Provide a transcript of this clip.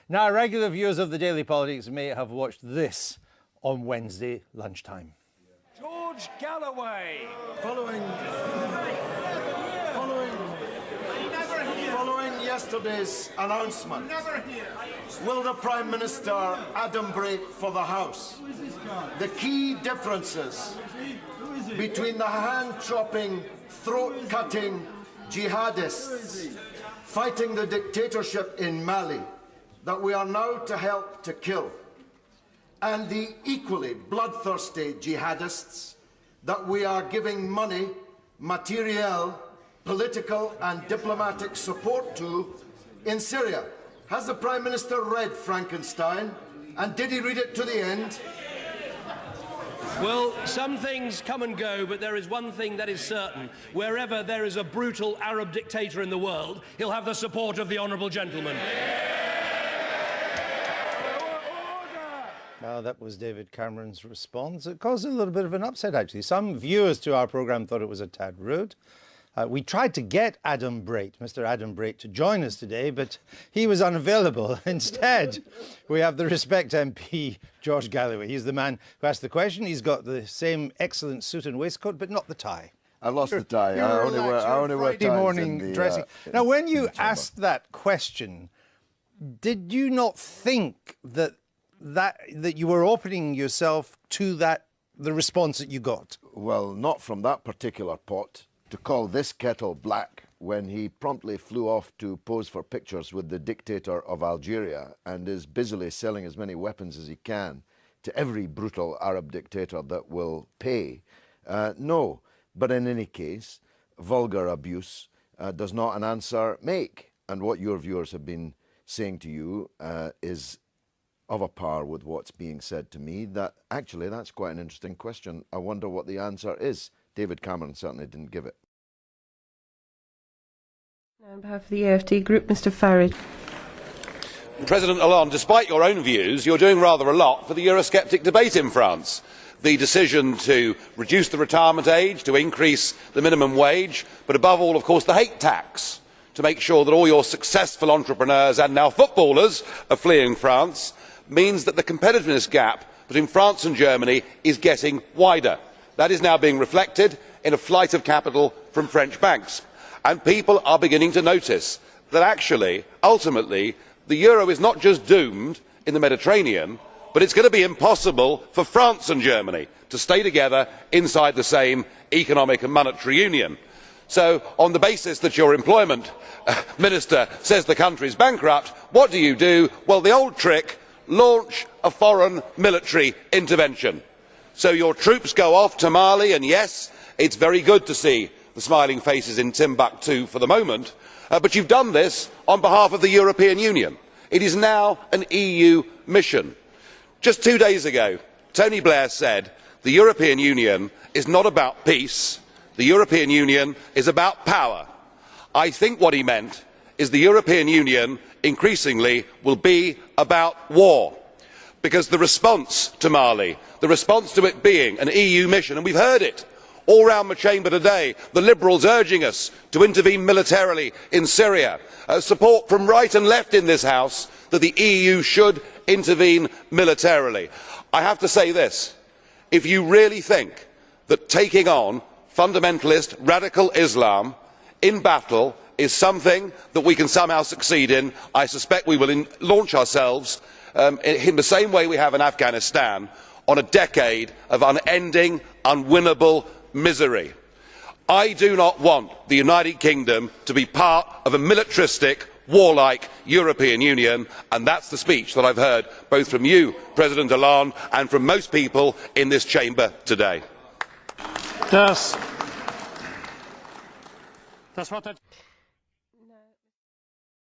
Now, regular viewers of the Daily Politics may have watched this on Wednesday lunchtime. George Galloway. Following yesterday's announcement, will the Prime Minister adumbrate for the House the key differences between the hand-chopping, throat-cutting jihadists fighting the dictatorship in Mali that we are now to help to kill, and the equally bloodthirsty jihadists that we are giving money, materiel, political and diplomatic support to in Syria? Has the Prime Minister read Frankenstein, and did he read it to the end? Well, some things come and go, but there is one thing that is certain. Wherever there is a brutal Arab dictator in the world, he'll have the support of the honourable gentleman. Well, that was David Cameron's response. It caused a little bit of an upset, actually. Some viewers to our programme thought it was a tad rude. We tried to get Mr. Adam Brait, to join us today, but he was unavailable. Instead, we have the Respect MP, George Galloway. He's the man who asked the question. He's got the same excellent suit and waistcoat, but not the tie. I lost the tie. I only wear ties morning in the, dressing. Now, when you asked that question, did you not think that you were opening yourself to the response that you got? Well, not from that particular pot. To call this kettle black when he promptly flew off to pose for pictures with the dictator of Algeria and is busily selling as many weapons as he can to every brutal Arab dictator that will pay. No, but in any case, vulgar abuse does not an answer make. And what your viewers have been saying to you is of a par with what's being said to me. That actually, that's quite an interesting question. I wonder what the answer is. David Cameron certainly didn't give it. On behalf of the AFD Group, Mr Farage. President Hollande, despite your own views, you're doing rather a lot for the Eurosceptic debate in France. The decision to reduce the retirement age, to increase the minimum wage, but above all, of course, the hate tax, to make sure that all your successful entrepreneurs and now footballers are fleeing France, means that the competitiveness gap between France and Germany is getting wider. That is now being reflected in a flight of capital from French banks. And people are beginning to notice that actually, ultimately, the euro is not just doomed in the Mediterranean, but it's going to be impossible for France and Germany to stay together inside the same economic and monetary union. So, on the basis that your employment minister says the country is bankrupt, what do? Well, the old trick, launch a foreign military intervention. So your troops go off to Mali, and yes, it's very good to see the smiling faces in Timbuktu for the moment, but you've done this on behalf of the European Union. It is now an EU mission. Just 2 days ago, Tony Blair said the European Union is not about peace, the European Union is about power. I think what he meant is the European Union increasingly will be about war, because the response to Mali, the response to it being an EU mission, and we've heard it all round the chamber today, the Liberals urging us to intervene militarily in Syria, support from right and left in this House that the EU should intervene militarily. I have to say this, if you really think that taking on fundamentalist radical Islam in battle is something that we can somehow succeed in, I suspect we will launch ourselves in the same way we have in Afghanistan, on a decade of unending, unwinnable misery. I do not want the United Kingdom to be part of a militaristic, warlike European Union, and that's the speech that I've heard both from you, President Hollande, and from most people in this chamber today. Das Wort hat